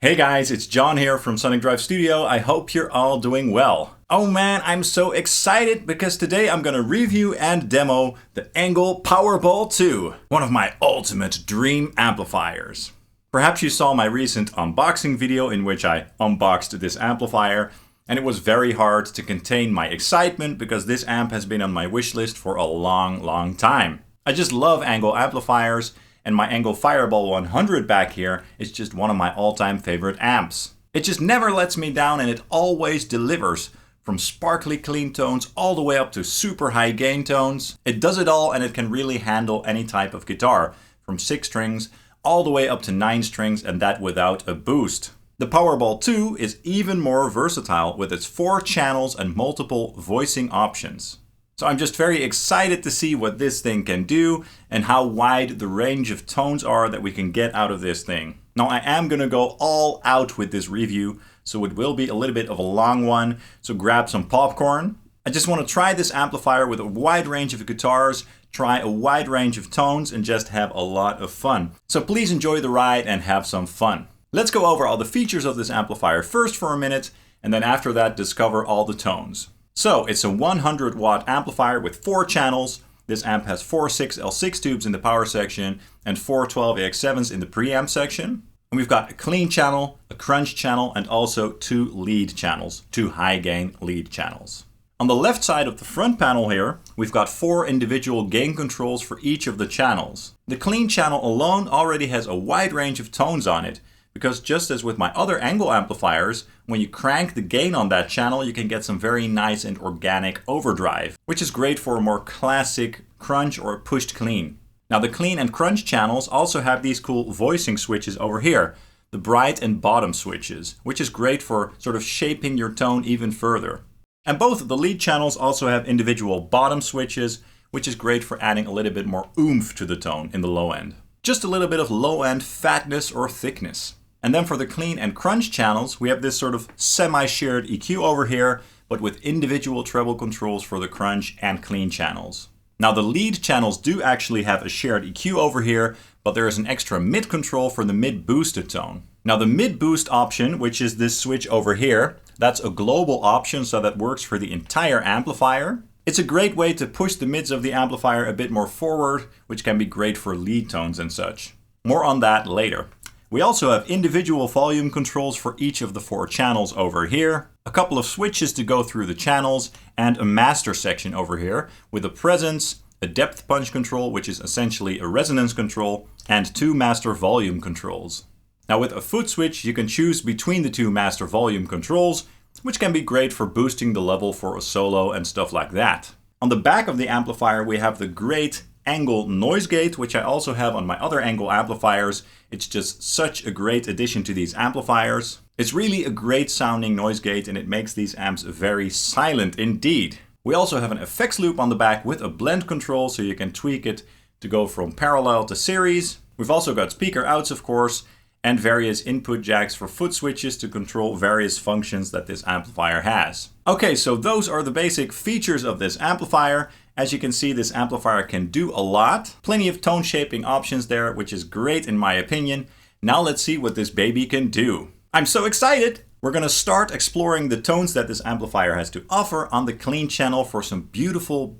Hey guys, it's John here from Sonic Drive Studio. I hope you're all doing well. Oh man, I'm so excited because today I'm gonna review and demo the ENGL Powerball II, one of my ultimate dream amplifiers. Perhaps you saw my recent unboxing video in which I unboxed this amplifier, and it was very hard to contain my excitement because this amp has been on my wish list for a long time. I just love ENGL amplifiers, and my ENGL Fireball 100 back here is just one of my all-time favorite amps. It just never lets me down and it always delivers, from sparkly clean tones all the way up to super high gain tones. It does it all and it can really handle any type of guitar, from 6 strings all the way up to 9 strings, and that without a boost. The Powerball II is even more versatile with its 4 channels and multiple voicing options. So I'm just very excited to see what this thing can do and how wide the range of tones are that we can get out of this thing. Now I am gonna go all out with this review, so it will be a little bit of a long one, so grab some popcorn. I just want to try this amplifier with a wide range of guitars, try a wide range of tones, and just have a lot of fun. So please enjoy the ride and have some fun. Let's go over all the features of this amplifier first for a minute, and then after that discover all the tones. So it's a 100 watt amplifier with 4 channels. This amp has 4 6L6 tubes in the power section and 4 12AX7s in the preamp section. And we've got a clean channel, a crunch channel, and also 2 lead channels, 2 high gain lead channels. On the left side of the front panel here, we've got 4 individual gain controls for each of the channels. The clean channel alone already has a wide range of tones on it, because just as with my other ENGL amplifiers, when you crank the gain on that channel, you can get some very nice and organic overdrive, which is great for a more classic crunch or pushed clean. Now the clean and crunch channels also have these cool voicing switches over here, the bright and bottom switches, which is great for sort of shaping your tone even further. And both of the lead channels also have individual bottom switches, which is great for adding a little bit more oomph to the tone in the low end. Just a little bit of low end fatness or thickness. And then for the clean and crunch channels, we have this sort of semi-shared EQ over here, but with individual treble controls for the crunch and clean channels. Now the lead channels do actually have a shared EQ over here, but there is an extra mid control for the mid boosted tone. Now the mid boost option, which is this switch over here, that's a global option, so that works for the entire amplifier. It's a great way to push the mids of the amplifier a bit more forward, which can be great for lead tones and such. More on that later. We also have individual volume controls for each of the 4 channels over here, a couple of switches to go through the channels, and a master section over here with a presence, a depth punch control, which is essentially a resonance control, and 2 master volume controls. Now with a foot switch, you can choose between the 2 master volume controls, which can be great for boosting the level for a solo and stuff like that. On the back of the amplifier, we have the great ENGL noise gate, which I also have on my other ENGL amplifiers. It's just such a great addition to these amplifiers. It's really a great sounding noise gate and it makes these amps very silent indeed. We also have an effects loop on the back with a blend control, so you can tweak it to go from parallel to series. We've also got speaker outs, of course, and various input jacks for foot switches to control various functions that this amplifier has. Okay, so those are the basic features of this amplifier. As you can see, this amplifier can do a lot. Plenty of tone shaping options there, which is great in my opinion. Now let's see what this baby can do. I'm so excited! We're gonna start exploring the tones that this amplifier has to offer on the clean channel for some beautiful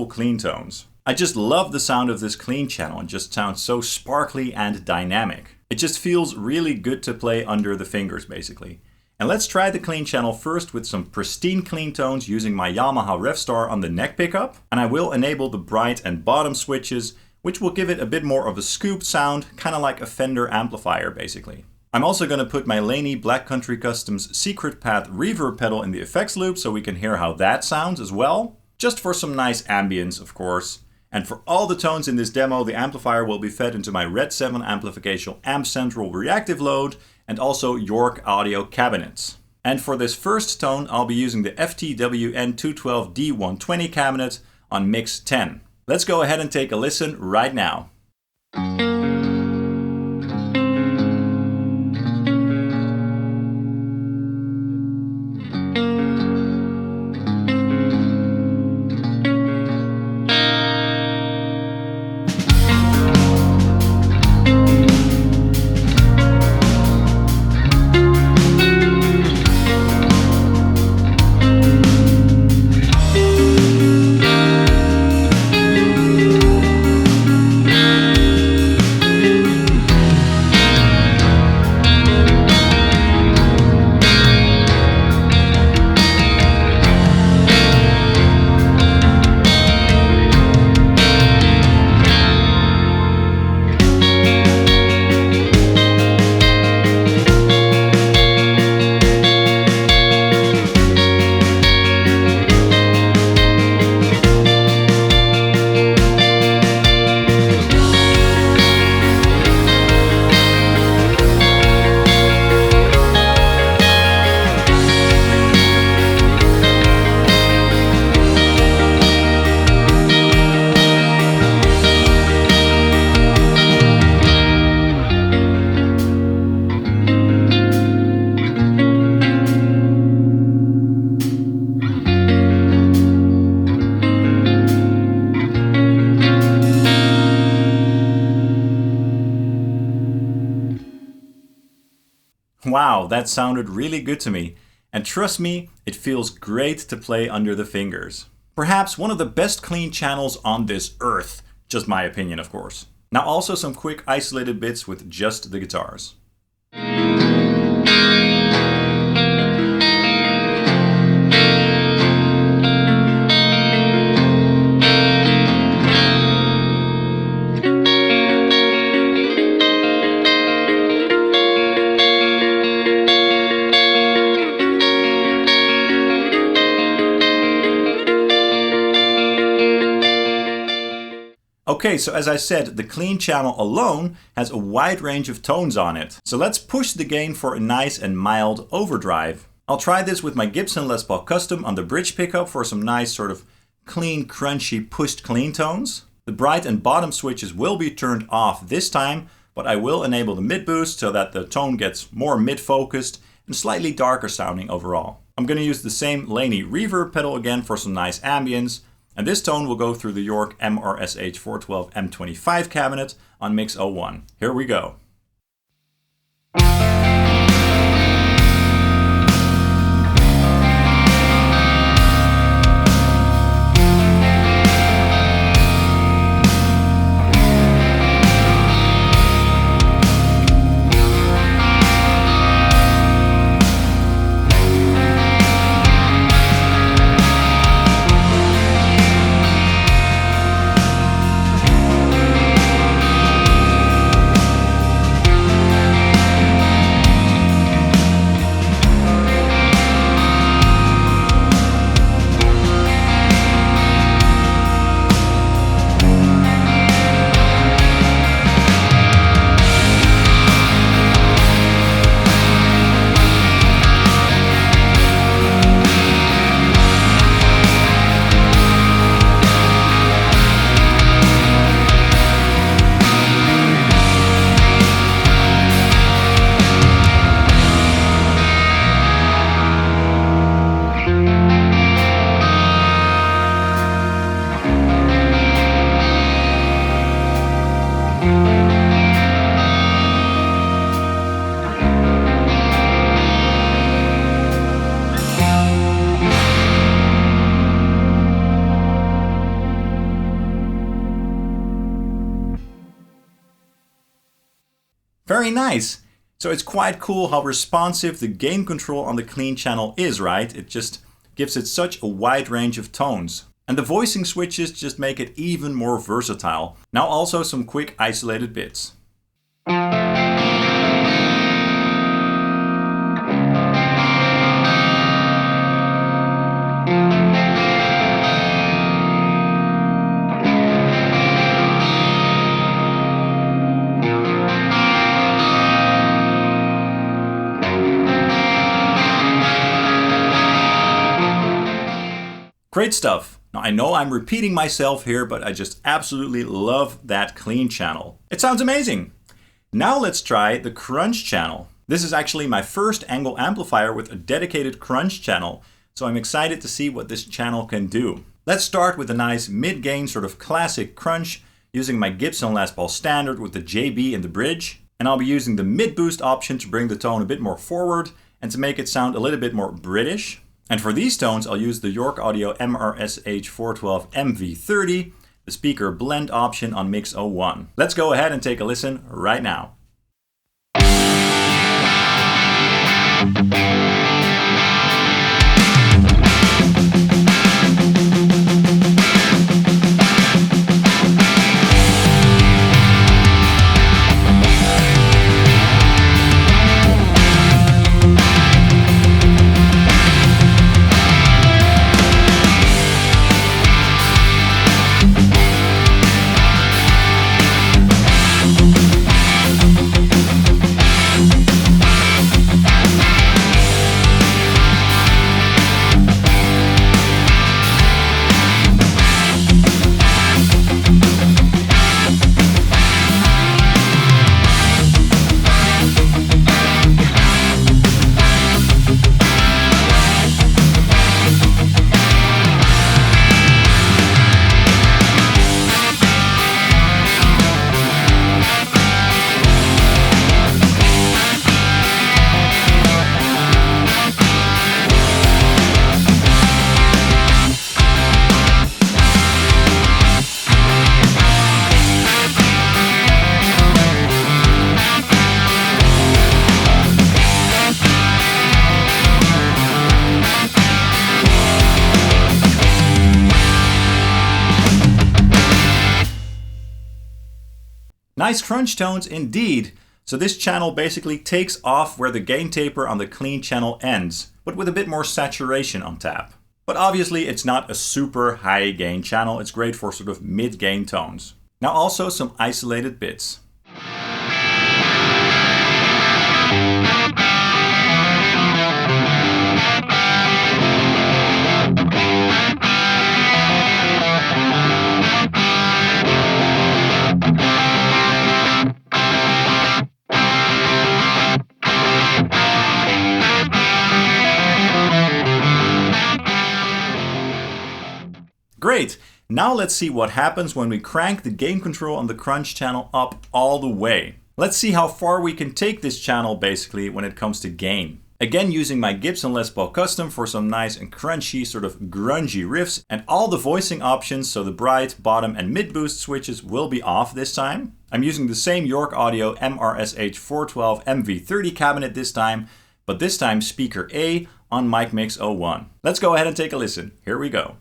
clean tones. I just love the sound of this clean channel. It just sounds so sparkly and dynamic. It just feels really good to play under the fingers, basically. And let's try the clean channel first with some pristine clean tones using my Yamaha Revstar on the neck pickup. And I will enable the bright and bottom switches, which will give it a bit more of a scooped sound, kind of like a Fender amplifier, basically. I'm also going to put my Laney Black Country Customs Secret Path reverb pedal in the effects loop so we can hear how that sounds as well. Just for some nice ambience, of course. And for all the tones in this demo, the amplifier will be fed into my RedSeven Amplification Amp Central Reactive Load and also York Audio cabinets. And for this first tone, I'll be using the FTWN212D120 cabinet on mix 10. Let's go ahead and take a listen right now. Wow, that sounded really good to me. And trust me, it feels great to play under the fingers. Perhaps one of the best clean channels on this earth. Just my opinion, of course. Now also some quick isolated bits with just the guitars. Okay, so as I said, the clean channel alone has a wide range of tones on it. So let's push the gain for a nice and mild overdrive. I'll try this with my Gibson Les Paul Custom on the bridge pickup for some nice sort of clean, crunchy, pushed clean tones. The bright and bottom switches will be turned off this time, but I will enable the mid boost so that the tone gets more mid-focused and slightly darker sounding overall. I'm going to use the same Laney reverb pedal again for some nice ambience. And this tone will go through the York MRSH 412 M25 cabinet on Mix 01. Here we go. Very nice. So it's quite cool how responsive the gain control on the clean channel is, right? It just gives it such a wide range of tones. And the voicing switches just make it even more versatile. Now also some quick isolated bits. Great stuff. Now I know I'm repeating myself here, but I just absolutely love that clean channel. It sounds amazing. Now let's try the crunch channel. This is actually my first ENGL amplifier with a dedicated crunch channel, so I'm excited to see what this channel can do. Let's start with a nice mid-gain sort of classic crunch using my Gibson Les Paul Standard with the JB in the bridge. And I'll be using the mid-boost option to bring the tone a bit more forward and to make it sound a little bit more British. And for these tones, I'll use the York Audio MRSH 412 MV30, the speaker blend option on Mix 01. Let's go ahead and take a listen right now. Nice crunch tones indeed. So this channel basically takes off where the gain taper on the clean channel ends, but with a bit more saturation on tap. But obviously it's not a super high gain channel, it's great for sort of mid-gain tones. Now also some isolated bits. Great! Now let's see what happens when we crank the gain control on the crunch channel up all the way. Let's see how far we can take this channel basically when it comes to gain. Again, using my Gibson Les Paul Custom for some nice and crunchy, sort of grungy riffs, and all the voicing options, so the bright, bottom and mid boost switches will be off this time. I'm using the same York Audio MRSH 412 MV30 cabinet this time, but this time speaker A on Mic Mix 01. Let's go ahead and take a listen. Here we go.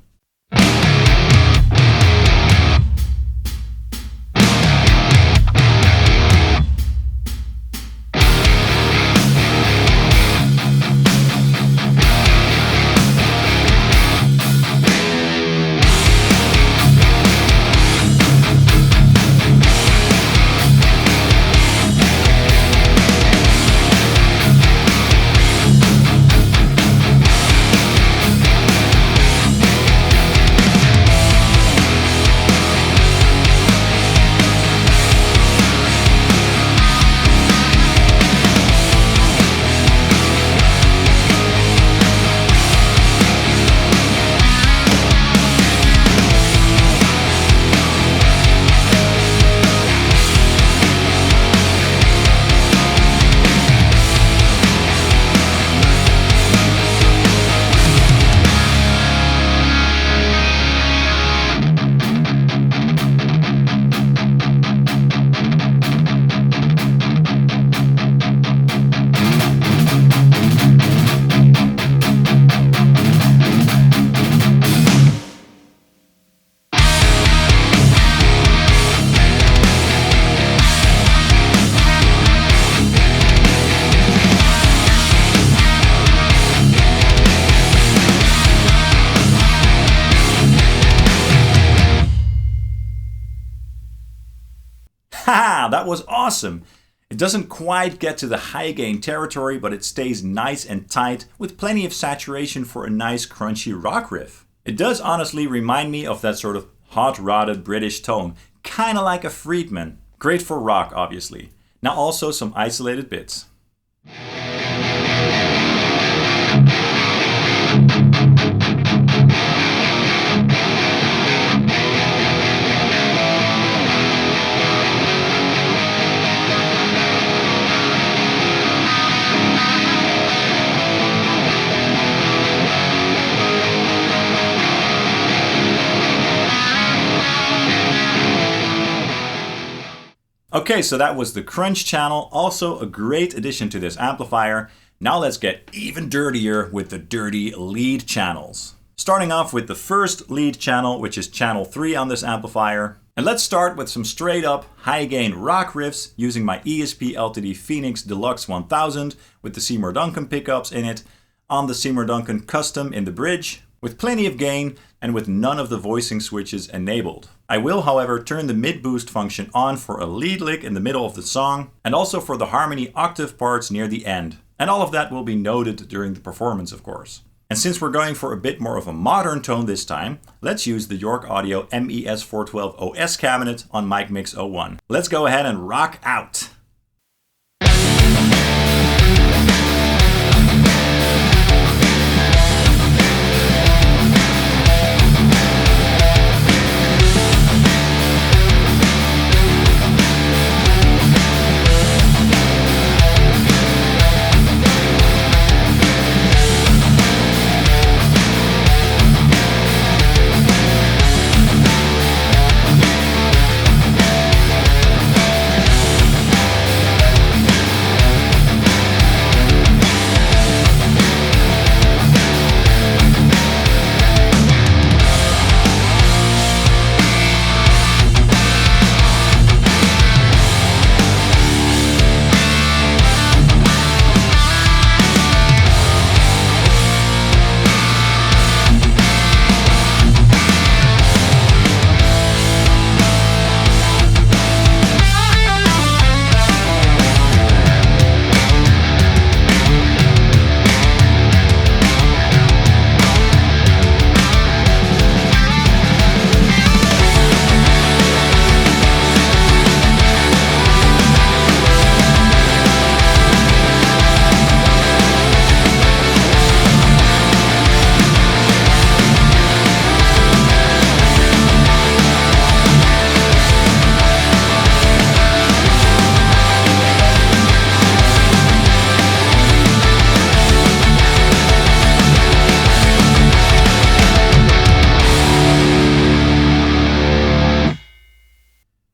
Haha, that was awesome! It doesn't quite get to the high gain territory, but it stays nice and tight with plenty of saturation for a nice crunchy rock riff. It does honestly remind me of that sort of hot-rodded British tone, kinda like a Friedman. Great for rock, obviously. Now also some isolated bits. Okay, so that was the crunch channel, also a great addition to this amplifier. Now let's get even dirtier with the dirty lead channels. Starting off with the first lead channel, which is channel 3 on this amplifier. And let's start with some straight up high gain rock riffs using my ESP LTD Phoenix Deluxe 1000 with the Seymour Duncan pickups in it, on the Seymour Duncan Custom in the bridge, with plenty of gain and with none of the voicing switches enabled. I will, however, turn the mid boost function on for a lead lick in the middle of the song and also for the harmony octave parts near the end. And all of that will be noted during the performance, of course. And since we're going for a bit more of a modern tone this time, let's use the York Audio MES 412 OS cabinet on Mic Mix 01. Let's go ahead and rock out!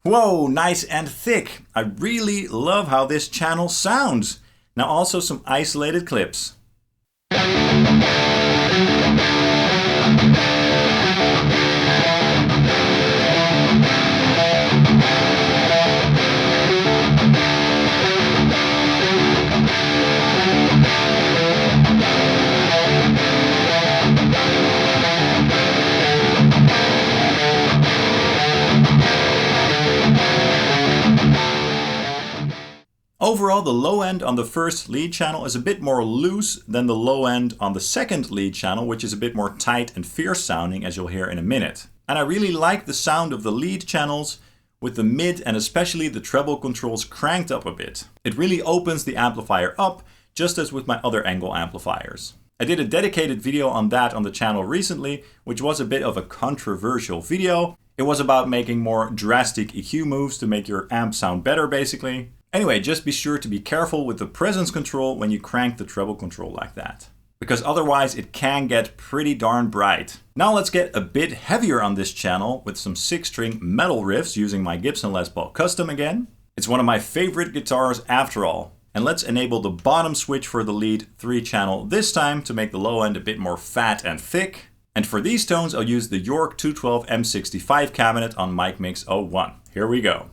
Whoa, nice and thick. I really love how this channel sounds. Now also some isolated clips. Overall, the low end on the first lead channel is a bit more loose than the low end on the second lead channel, which is a bit more tight and fierce sounding, as you'll hear in a minute. And I really like the sound of the lead channels with the mid and especially the treble controls cranked up a bit. It really opens the amplifier up, just as with my other ENGL amplifiers. I did a dedicated video on that on the channel recently, which was a bit of a controversial video. It was about making more drastic EQ moves to make your amp sound better, basically. Anyway, just be sure to be careful with the presence control when you crank the treble control like that, because otherwise it can get pretty darn bright. Now let's get a bit heavier on this channel with some 6-string metal riffs using my Gibson Les Paul Custom again. It's one of my favorite guitars after all. And let's enable the bottom switch for the lead 3-channel this time to make the low end a bit more fat and thick. And for these tones I'll use the York 212 M65 cabinet on Mic Mix 01. Here we go.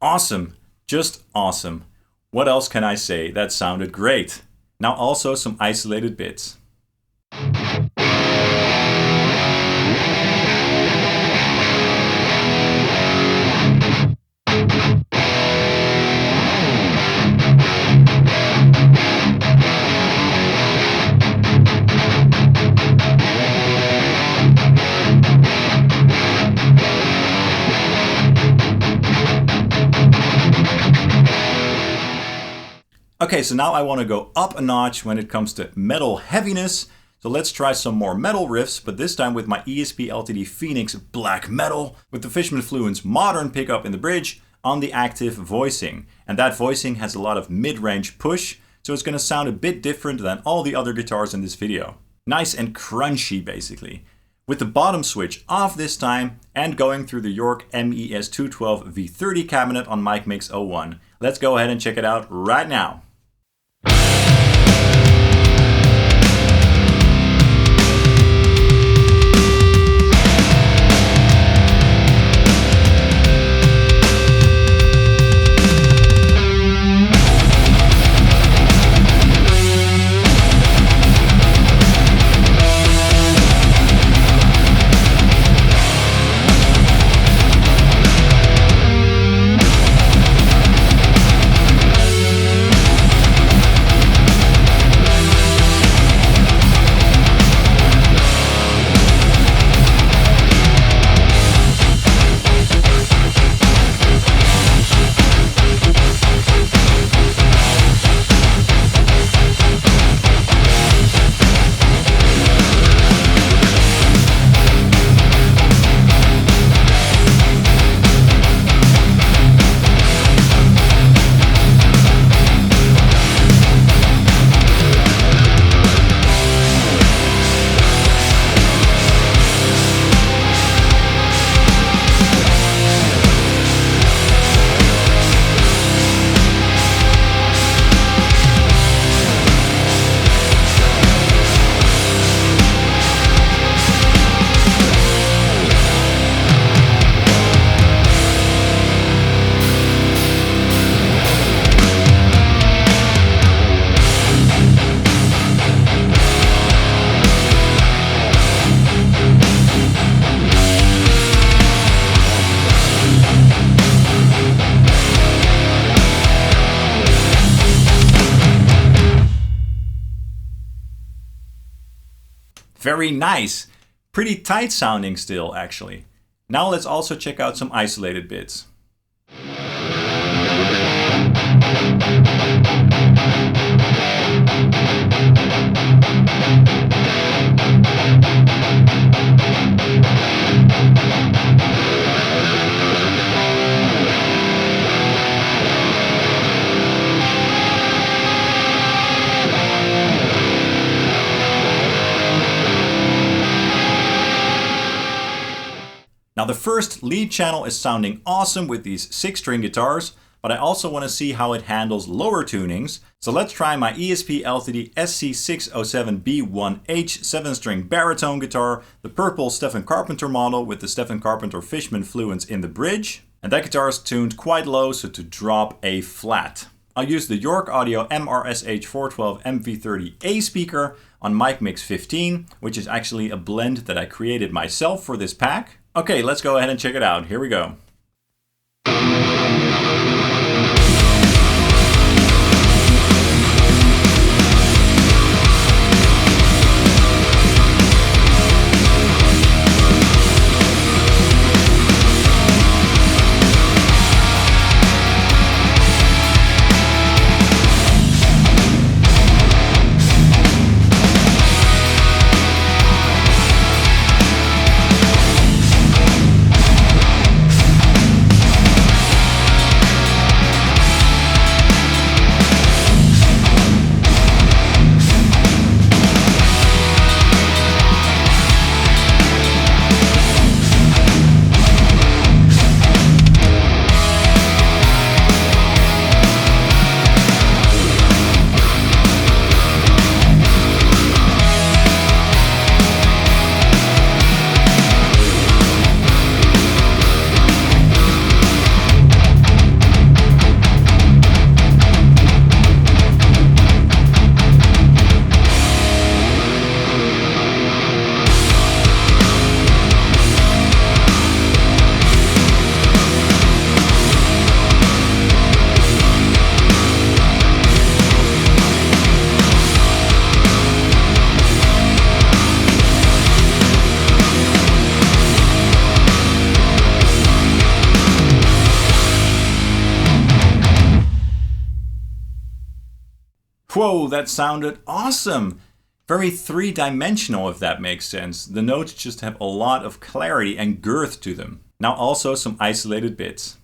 Awesome, just awesome. What else can I say? That sounded great. Now also some isolated bits. Okay, so now I want to go up a notch when it comes to metal heaviness. So let's try some more metal riffs, but this time with my ESP LTD Phoenix Black Metal with the Fishman Fluence modern pickup in the bridge on the active voicing. And that voicing has a lot of mid-range push, so it's going to sound a bit different than all the other guitars in this video. Nice and crunchy, basically. With the bottom switch off this time and going through the York MES 212 V30 cabinet on Mic Mix 01. Let's go ahead and check it out right now. Very nice. Pretty tight sounding still, actually. Now let's also check out some isolated bits. Now the first lead channel is sounding awesome with these 6-string guitars, but I also want to see how it handles lower tunings. So let's try my ESP LTD SC607B1H 7-string baritone guitar, the purple Stephen Carpenter model with the Stephen Carpenter Fishman fluence in the bridge. And that guitar is tuned quite low, so to drop a flat. I'll use the York Audio MRSH 412 MV30A speaker on mic mix 15, which is actually a blend that I created myself for this pack. Okay, let's go ahead and check it out. Here we go. Whoa, that sounded awesome! Very three-dimensional, if that makes sense. The notes just have a lot of clarity and girth to them. Now also some isolated bits.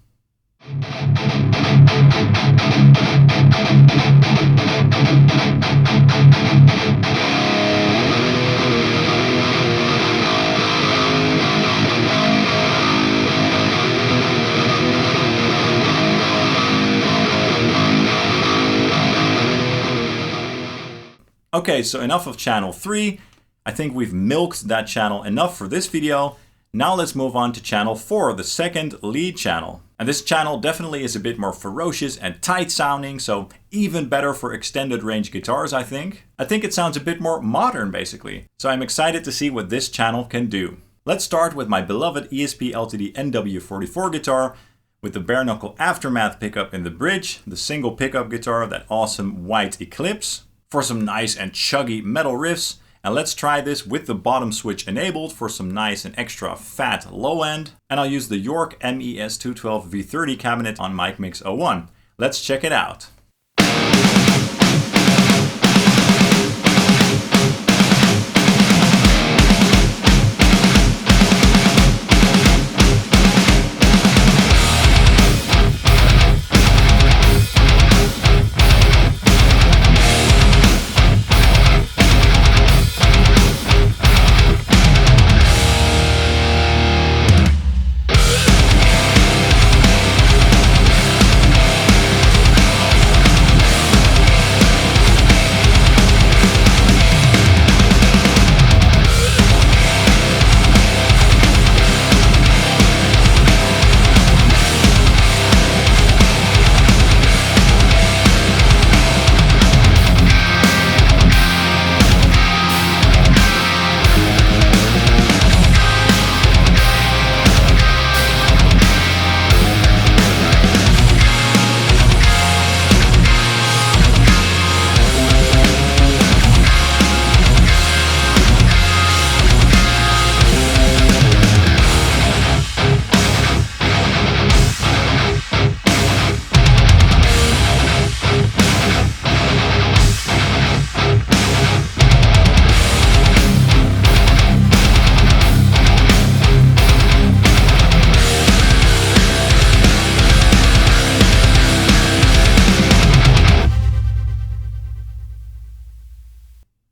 Okay, so enough of channel 3. I think we've milked that channel enough for this video. Now let's move on to channel 4, the second lead channel. And this channel definitely is a bit more ferocious and tight sounding, so even better for extended range guitars, I think. I think it sounds a bit more modern, basically. So I'm excited to see what this channel can do. Let's start with my beloved ESP LTD NW44 guitar with the bare knuckle Aftermath pickup in the bridge, the single pickup guitar, that awesome white Eclipse, for some nice and chuggy metal riffs. And let's try this with the bottom switch enabled for some nice and extra fat low end. And I'll use the York MES212 V30 cabinet on mic mix 01. Let's check it out.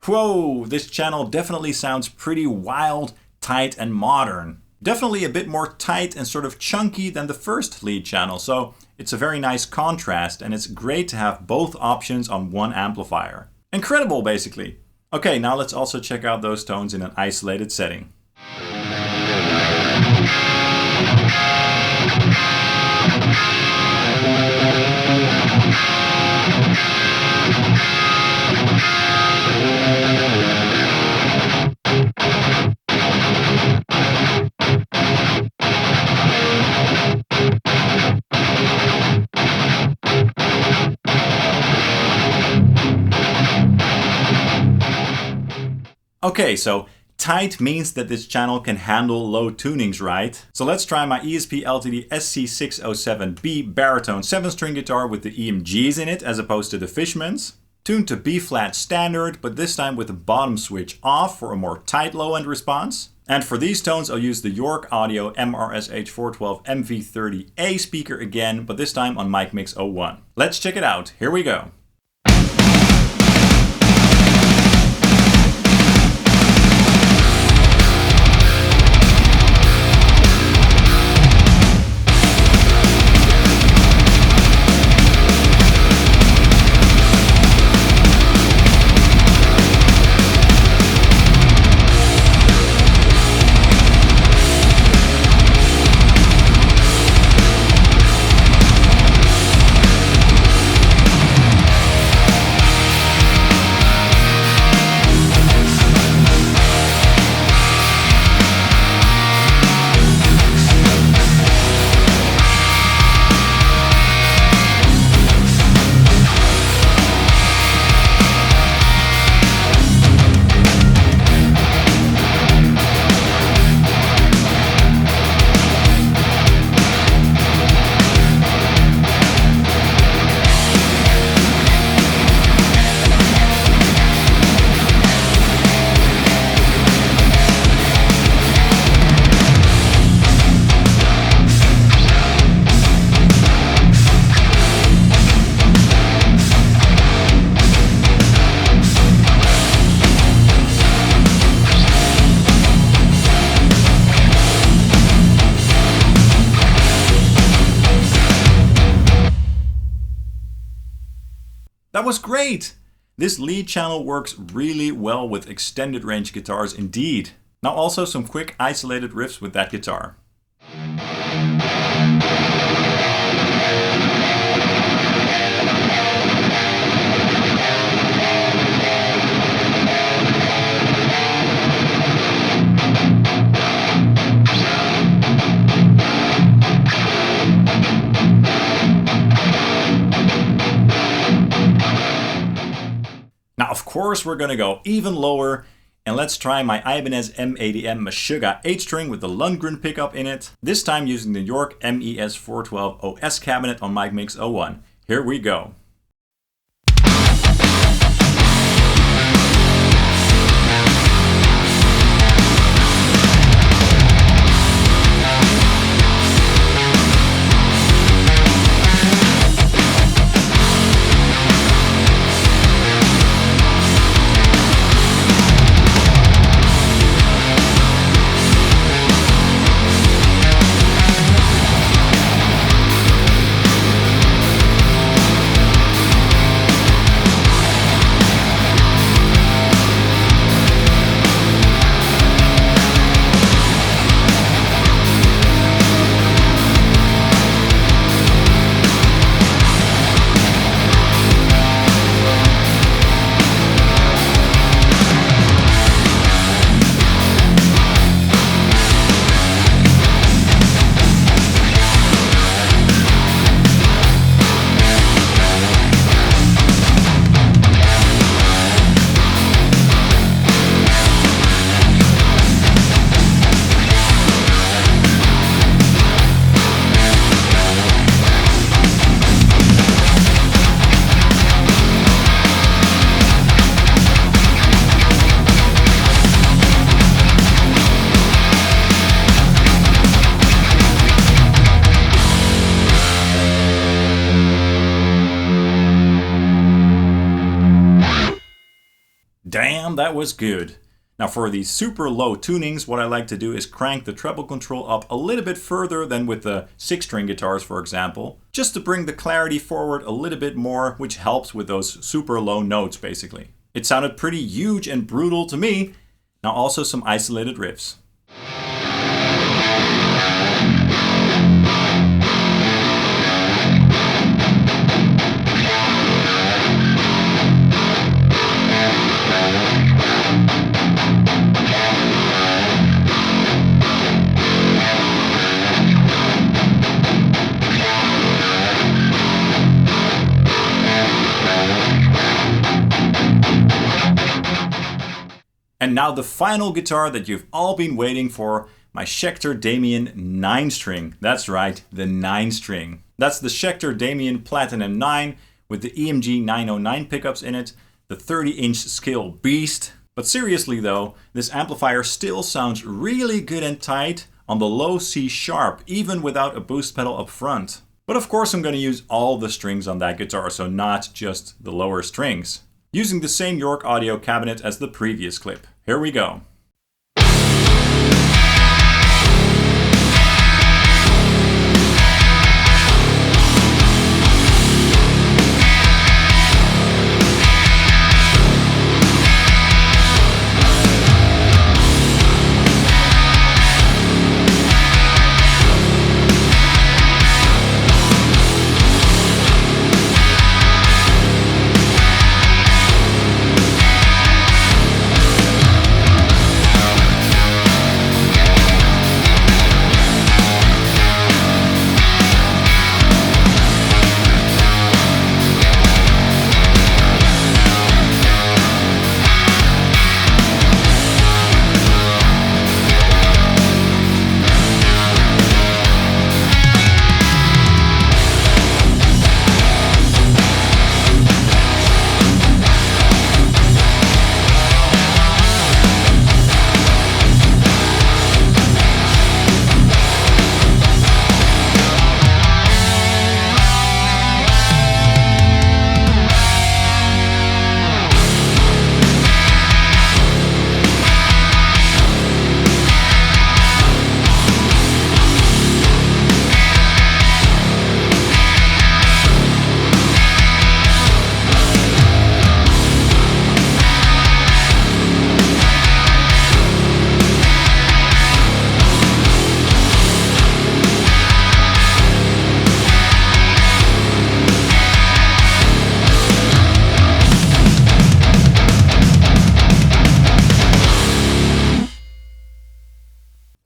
Whoa, this channel definitely sounds pretty wild, tight and modern. Definitely a bit more tight and sort of chunky than the first lead channel, so it's a very nice contrast and it's great to have both options on one amplifier. Incredible, basically. Okay, now let's also check out those tones in an isolated setting. Okay, so tight means that this channel can handle low tunings, right? So let's try my ESP LTD SC607B baritone 7-string guitar with the EMGs in it as opposed to the Fishmans. Tuned to B flat standard, but this time with the bottom switch off for a more tight low end response. And for these tones I'll use the York Audio MRSH412 MV30A speaker again, but this time on Mic Mix 01. Let's check it out, here we go. That was great! This lead channel works really well with extended range guitars indeed. Now also some quick isolated riffs with that guitar. Now, of course, we're gonna go even lower, and let's try my Ibanez M80M Meshuggah 8-string with the Lundgren pickup in it, this time using the York MES412 OS cabinet on Mic Mix 01. Here we go. damn, that was good. Now for these super low tunings, what I like to do is crank the treble control up a little bit further than with the 6-string guitars, for example, just to bring the clarity forward a little bit more, which helps with those super low notes basically. It sounded pretty huge and brutal to me. Now also some isolated riffs. And now the final guitar that you've all been waiting for, my Schecter Damien 9-string. That's right, the 9-string. That's the Schecter Damien Platinum 9 with the EMG 909 pickups in it, the 30-inch scale beast. But seriously though, this amplifier still sounds really good and tight on the low C sharp, even without a boost pedal up front. But of course I'm going to use all the strings on that guitar, so not just the lower strings. Using the same York audio cabinet as the previous clip. Here we go.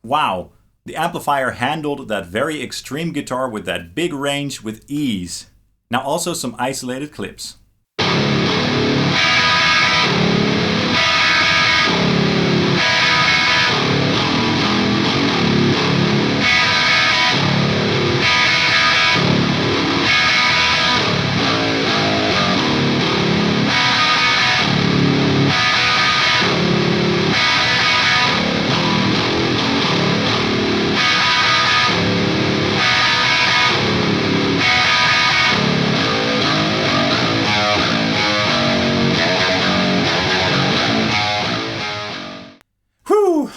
Wow, the amplifier handled that very extreme guitar with that big range with ease. Now also some isolated clips.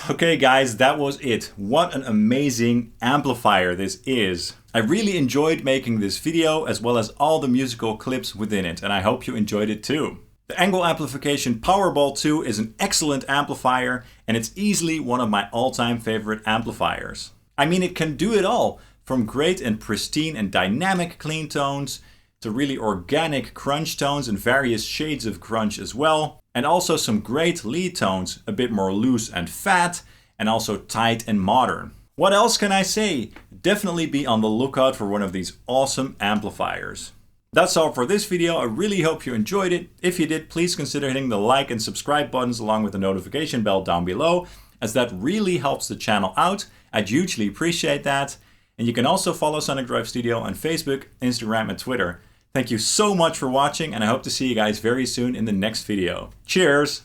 Okay guys, that was it. What an amazing amplifier this is. I really enjoyed making this video as well as all the musical clips within it, and I hope you enjoyed it too. The ENGL Amplification Powerball II is an excellent amplifier, and it's easily one of my all-time favorite amplifiers. I mean, it can do it all, from great and pristine and dynamic clean tones to really organic crunch tones and various shades of crunch as well. And also some great lead tones, a bit more loose and fat, and also tight and modern. What else can I say? Definitely be on the lookout for one of these awesome amplifiers. That's all for this video. I really hope you enjoyed it. If you did, please consider hitting the like and subscribe buttons along with the notification bell down below, as that really helps the channel out. I'd hugely appreciate that. And you can also follow Sonic Drive Studio on Facebook, Instagram, and Twitter. Thank you so much for watching, and I hope to see you guys very soon in the next video. Cheers!